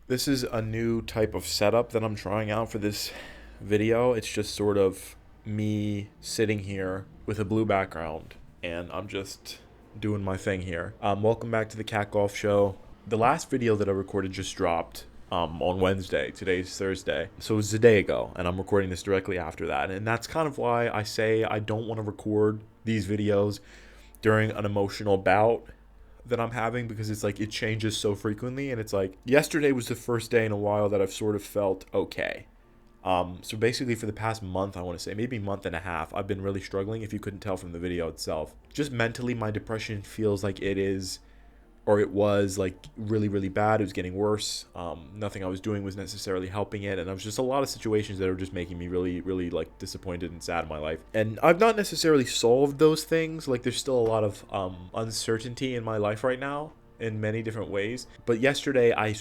This is a new type of setup that I'm trying out for this video. It's just sort of me sitting here with a blue background and I'm just doing my thing here. Welcome back to the Cat Golf Show. The last video that I recorded just dropped on Wednesday. Today's Thursday. So it was a day ago and I'm recording this directly after that. And that's kind of why I say I don't want to record these videos during an emotional bout that I'm having, because it's like it changes so frequently, and it's like yesterday was the first day in a while that I've sort of felt okay. So basically for the past month, I want to say maybe month and a half, I've been really struggling. If you couldn't tell from the video itself, just mentally, my depression feels like it is, or it was like really, really bad. It was getting worse. Nothing I was doing was necessarily helping it. And there was just a lot of situations that were just making me really, really like disappointed and sad in my life. And I've not necessarily solved those things. Like there's still a lot of uncertainty in my life right now in many different ways. But yesterday I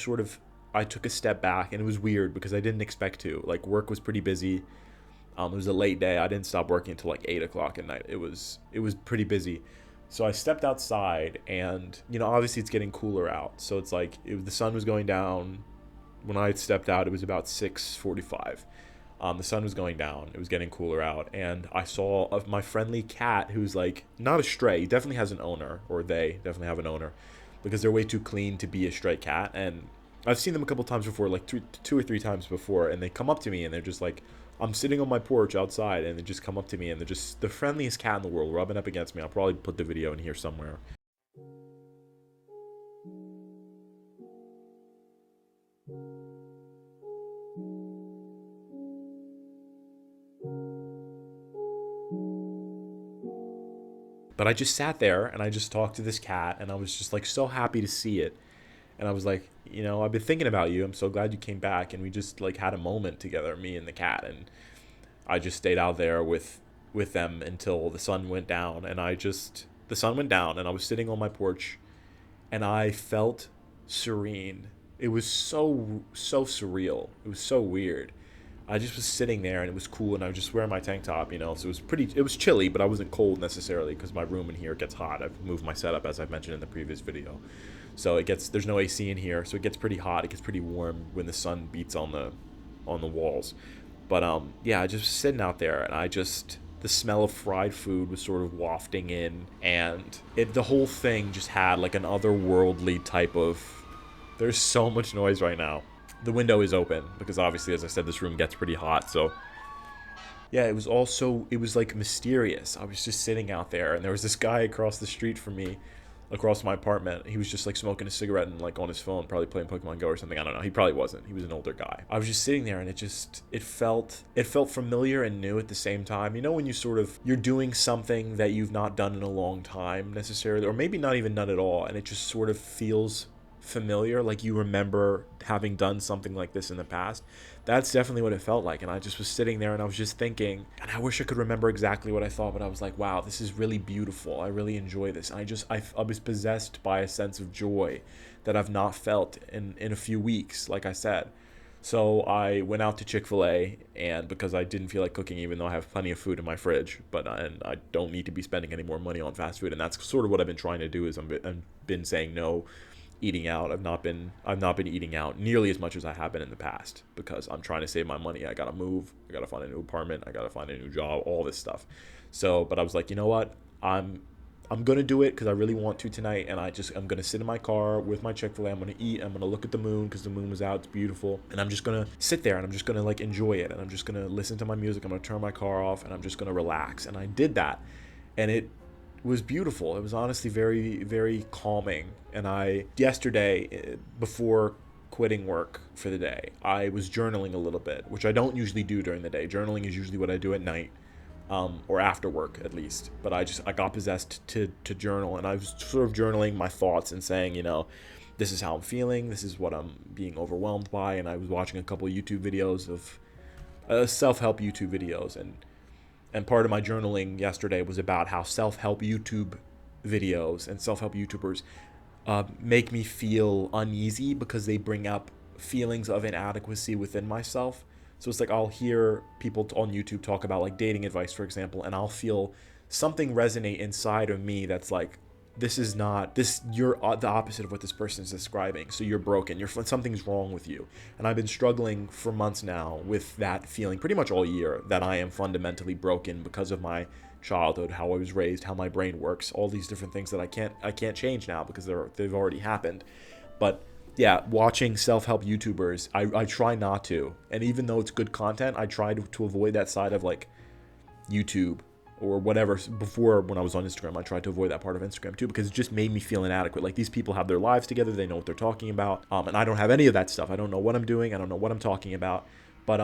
took a step back, and it was weird because I didn't expect to. Like work was pretty busy. It was a late day. I didn't stop working until like 8 o'clock at night. It was pretty busy. So I stepped outside, and obviously it's getting cooler out. So it's like the sun was going down when I stepped out. It was about 6:45. The sun was going down. It was getting cooler out, and I saw my friendly cat, who's like not a stray. He definitely has an owner, or they definitely have an owner, because they're way too clean to be a stray cat. And I've seen them a couple times before, like two or three times before, and they come up to me and they're just like, I'm sitting on my porch outside, and they just come up to me and they're just the friendliest cat in the world, rubbing up against me. I'll probably put the video in here somewhere. But I just sat there and I just talked to this cat, and I was just like so happy to see it. And I was like, I've been thinking about you. I'm so glad you came back. And we just like had a moment together, me and the cat. And I just stayed out there with them until the sun went down. And the sun went down, and I was sitting on my porch, and I felt serene. It was so surreal. It was so weird. I just was sitting there, and it was cool, and I was just wearing my tank top, so it was chilly, but I wasn't cold necessarily because my room in here gets hot. I've moved my setup, as I've mentioned in the previous video. So there's no AC in here, so it gets pretty hot. It gets pretty warm when the sun beats on the walls. But yeah, I just was sitting out there, and the smell of fried food was sort of wafting in, and the whole thing just had like an otherworldly type of. There's so much noise right now. The window is open because obviously, as I said, this room gets pretty hot. So yeah, it was like mysterious. I was just sitting out there, and there was this guy across the street from me, across my apartment. He was just like smoking a cigarette and like on his phone, probably playing Pokemon Go or something. I don't know. He probably wasn't. He was an older guy. I was just sitting there, and it felt familiar and new at the same time. When you're doing something that you've not done in a long time necessarily, or maybe not even done at all, and it just sort of feels familiar, like you remember having done something like this in the past. That's definitely what it felt like. And I just was sitting there, and I was just thinking, and I wish I could remember exactly what I thought, but I was like, wow, this is really beautiful. I really enjoy this. And I was possessed by a sense of joy that I've not felt in a few weeks, like I said. So I went out to Chick-fil-A, and because I didn't feel like cooking, even though I have plenty of food in my fridge, and I don't need to be spending any more money on fast food. And that's sort of what I've been trying to do, is I've been saying no eating out. I've not been eating out nearly as much as I have been in the past, because I'm trying to save my money. I gotta move. I gotta find a new apartment. I gotta find a new job. All this stuff. So, but I was like, you know what? I'm gonna do it because I really want to tonight, and I'm gonna sit in my car with my Chick-fil-A. I'm gonna eat. I'm gonna look at the moon because the moon was out. It's beautiful, and I'm just gonna sit there, and I'm just gonna like enjoy it, and I'm just gonna listen to my music. I'm gonna turn my car off, and I'm just gonna relax. And I did that, and it was beautiful. It was honestly very, very calming. And yesterday, before quitting work for the day, I was journaling a little bit, which I don't usually do during the day. Journaling is usually what I do at night, or after work at least. But I got possessed to journal, and I was sort of journaling my thoughts and saying, this is how I'm feeling. This is what I'm being overwhelmed by. And I was watching a couple of YouTube videos of self-help YouTube videos, and part of my journaling yesterday was about how self-help YouTube videos and self-help YouTubers make me feel uneasy because they bring up feelings of inadequacy within myself. So it's like I'll hear people on YouTube talk about like dating advice, for example, and I'll feel something resonate inside of me that's like, this is not this you're the opposite of what this person is describing, so you're broken, something's wrong with you. And I've been struggling for months now with that feeling pretty much all year, that I am fundamentally broken because of my childhood, how I was raised, how my brain works, all these different things that I can't change now because they've already happened. But yeah, watching self-help YouTubers, I try not to, and even though it's good content, I try to avoid that side of like YouTube or whatever. Before, when I was on Instagram, I tried to avoid that part of Instagram too, because it just made me feel inadequate. Like, these people have their lives together, they know what they're talking about, and I don't have any of that stuff. I don't know what I'm doing, I don't know what I'm talking about. But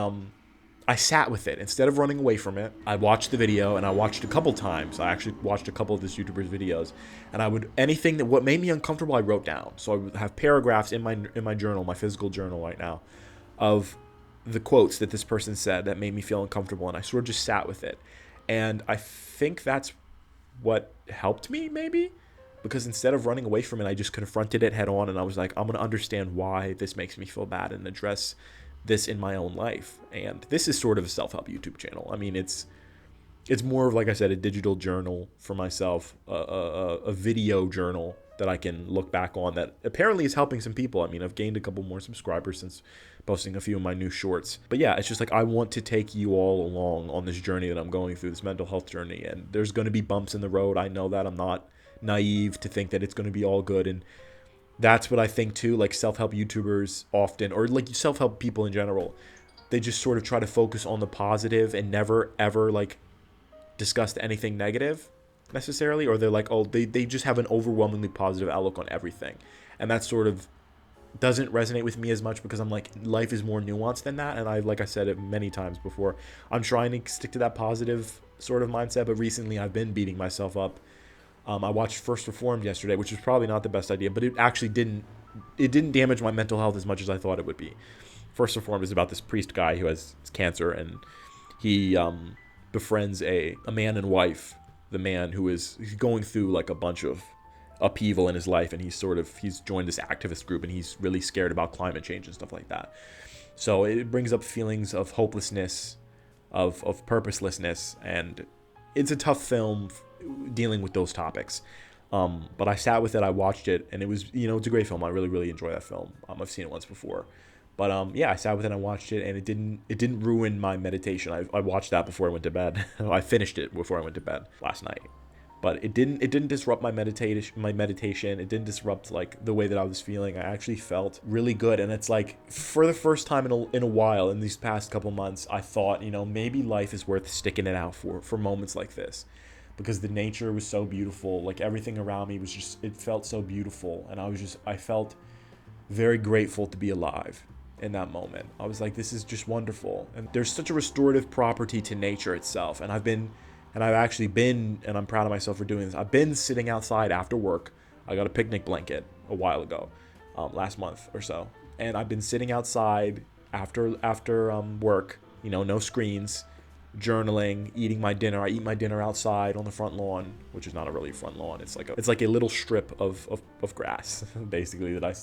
I sat with it instead of running away from it. I watched the video, and I watched a couple times. I actually watched a couple of this YouTuber's videos, and what made me uncomfortable, I wrote down. So I would have paragraphs in my journal, my physical journal right now, of the quotes that this person said that made me feel uncomfortable, and I sort of just sat with it. And I think that's what helped me, maybe, because instead of running away from it, I just confronted it head on, and I was like, I'm going to understand why this makes me feel bad and address this in my own life. And this is sort of a self-help YouTube channel. I mean, it's more of, like I said, a digital journal for myself, a video journal that I can look back on that apparently is helping some people. I mean, I've gained a couple more subscribers since posting a few of my new shorts. But yeah, it's just like, I want to take you all along on this journey that I'm going through, this mental health journey. And there's going to be bumps in the road. I know that. I'm not naive to think that it's going to be all good. And that's what I think too. Like, self-help YouTubers often, or like self-help people in general, they just sort of try to focus on the positive and never ever like discuss anything negative necessarily, or they're like, oh, they just have an overwhelmingly positive outlook on everything. And that sort of doesn't resonate with me as much, because I'm like, life is more nuanced than that. And like I said it many times before, I'm trying to stick to that positive sort of mindset, but recently I've been beating myself up. I watched First Reformed yesterday, which was probably not the best idea, but it actually didn't damage my mental health as much as I thought it would be. First Reformed is about this priest guy who has cancer, and he befriends a man and wife, the man who is going through like a bunch of upheaval in his life, and he's joined this activist group, and he's really scared about climate change and stuff like that. So it brings up feelings of hopelessness, of purposelessness, and it's a tough film dealing with those topics. But I sat with it, I watched it, and it was, it's a great film. I really, really enjoy that film. I've seen it once before. But yeah, I sat with it and I watched it, and it didn't ruin my meditation. I watched that before I went to bed. I finished it before I went to bed last night. But it didn't disrupt my meditation. It didn't disrupt like the way that I was feeling. I actually felt really good. And it's like, for the first time in a while, in these past couple months, I thought, maybe life is worth sticking it out for moments like this. Because the nature was so beautiful. Like, everything around me was just, it felt so beautiful. And I felt very grateful to be alive in that moment. I was like, this is just wonderful. And there's such a restorative property to nature itself. And I've actually been, and I'm proud of myself for doing this, I've been sitting outside after work. I got a picnic blanket a while ago, last month or so. And I've been sitting outside after work, no screens, journaling, eating my dinner. I eat my dinner outside on the front lawn, which is not a really front lawn. It's like a little strip of grass, basically, that I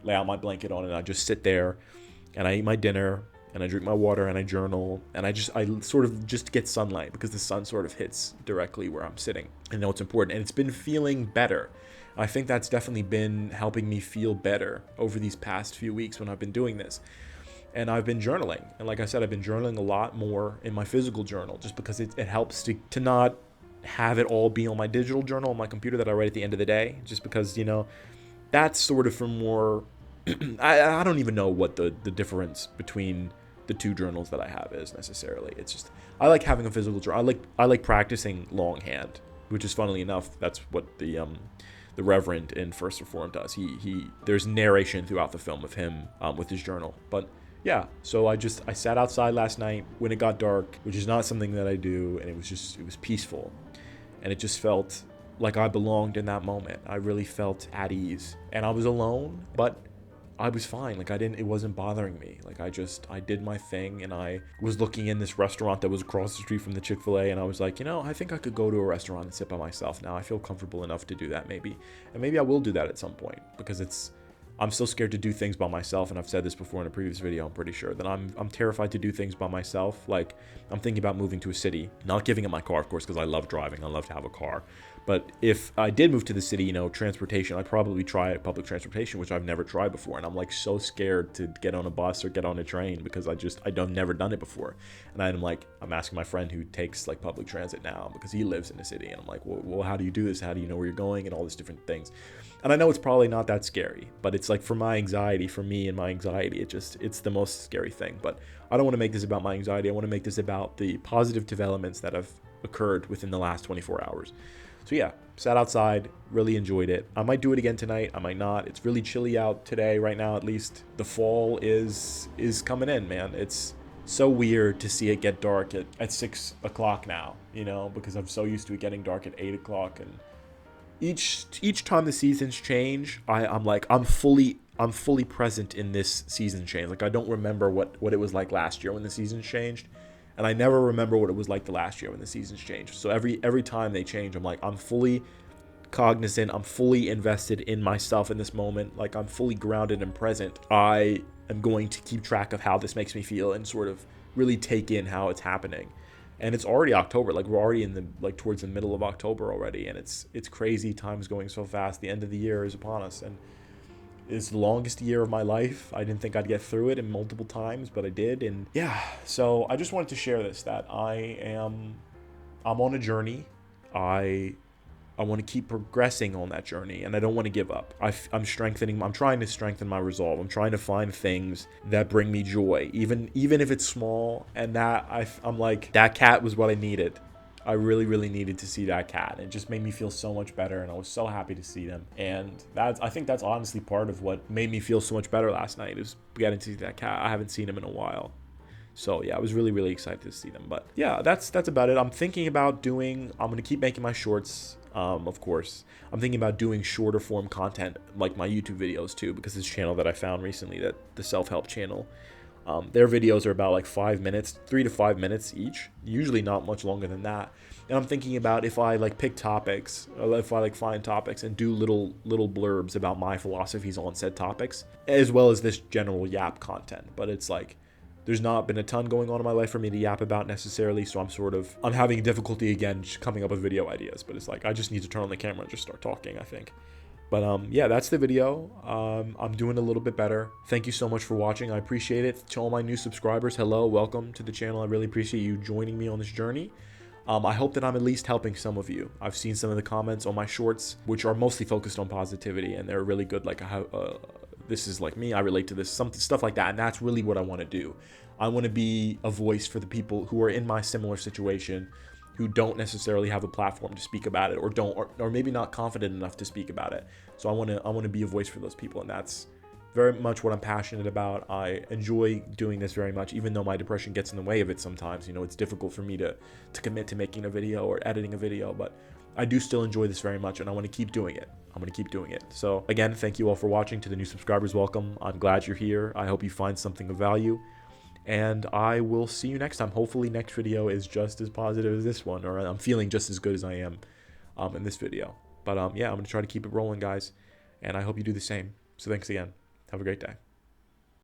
lay out my blanket on, and I just sit there, and I eat my dinner, and I drink my water, and I journal, and I sort of just get sunlight, because the sun sort of hits directly where I'm sitting. I know it's important, and it's been feeling better. I think that's definitely been helping me feel better over these past few weeks when I've been doing this. And I've been journaling. And like I said, I've been journaling a lot more in my physical journal, just because it helps to not have it all be on my digital journal on my computer that I write at the end of the day. Just because, that's sort of for more, I don't even know what the difference between the two journals that I have is necessarily. It's just, I like having a physical journal. I like practicing longhand, which is, funnily enough, that's what the Reverend in First Reformed does. There's narration throughout the film of him with his journal. But yeah, so I sat outside last night when it got dark, which is not something that I do, and it was peaceful, and it just felt like I belonged in that moment. I really felt at ease, and I was alone, but I was fine. Like, it wasn't bothering me. Like, I did my thing, and I was looking in this restaurant that was across the street from the Chick-fil-A, and I was like, I think I could go to a restaurant and sit by myself now. I feel comfortable enough to do that, maybe. And maybe I will do that at some point, because I'm still scared to do things by myself, and I've said this before in a previous video, I'm pretty sure, that I'm terrified to do things by myself. Like, I'm thinking about moving to a city, not giving up my car, of course, because I love driving, I love to have a car, But if I did move to the city, transportation, I'd probably try public transportation, which I've never tried before. And I'm like so scared to get on a bus or get on a train because I've never done it before. And I'm asking my friend who takes like public transit now because he lives in the city. And I'm like, well, how do you do this? How do you know where you're going and all these different things? And I know it's probably not that scary, but it's like for my anxiety, for me and my anxiety, it's the most scary thing. But I don't want to make this about my anxiety. I want to make this about the positive developments that have occurred within the last 24 hours. So yeah, sat outside, really enjoyed it. I might do it again tonight. I might not. It's really chilly out today, right now at least. The fall is coming in, man. It's so weird to see it get dark at 6 o'clock now, because I'm so used to it getting dark at 8 o'clock. And each time the seasons change, I'm fully present in this season change. Like I don't remember what it was like last year when the seasons changed. And I never remember what it was like the last year when the seasons changed. So every time they change, I'm fully cognizant. I'm fully invested in myself in this moment. Like I'm fully grounded and present. I am going to keep track of how this makes me feel and sort of really take in how it's happening. And it's already October. Like we're already towards the middle of October already. And it's crazy. Time's going so fast. The end of the year is upon us. And it's the longest year of my life. I didn't think I'd get through it in multiple times, but I did. And yeah, so I just wanted to share this, that I'm on a journey. I want to keep progressing on that journey, and I don't want to give up. I'm trying to strengthen my resolve. I'm trying to find things that bring me joy, even if it's small. And that I'm like, that cat was what I needed. I really, really needed to see that cat. It just made me feel so much better, and I was so happy to see them. And I think that's honestly part of what made me feel so much better last night, is getting to see that cat. I haven't seen him in a while. So yeah, I was really, really excited to see them. But yeah, that's about it. I'm thinking about I'm going to keep making my shorts, of course. I'm thinking about doing shorter form content, like my YouTube videos too, because this channel that I found recently, that the self-help channel, their videos are about like 5 minutes, 3 to 5 minutes each, usually not much longer than that. And I'm thinking about if I like pick topics, or if I like find topics and do little blurb about my philosophies on said topics, as well as this general yap content. But it's like, there's not been a ton going on in my life for me to yap about necessarily, so I'm having difficulty again coming up with video ideas. But it's like, I just need to turn on the camera and just start talking, I think. But yeah, that's the video. I'm doing a little bit better. Thank you so much for watching. I appreciate it. To all my new subscribers, hello, welcome to the channel. I really appreciate you joining me on this journey. I hope that I'm at least helping some of you. I've seen some of the comments on my shorts, which are mostly focused on positivity, and they're really good. Like, how this is like me, I relate to this, stuff like that. And that's really what I want to do. I want to be a voice for the people who are in my similar situation, who don't necessarily have a platform to speak about it, or maybe not confident enough to speak about it. So I want to be a voice for those people, and that's very much what I'm passionate about. I enjoy doing this very much, even though my depression gets in the way of it sometimes. It's difficult for me to commit to making a video or editing a video, but I do still enjoy this very much, and I want to keep doing it. I'm going to keep doing it. So again, thank you all for watching. To the new subscribers, welcome. I'm glad you're here. I hope you find something of value, and I will see you next time. Hopefully next video is just as positive as this one, or I'm feeling just as good as I am in this video. But yeah, I'm going to try to keep it rolling, guys, and I hope you do the same. So thanks again. Have a great day.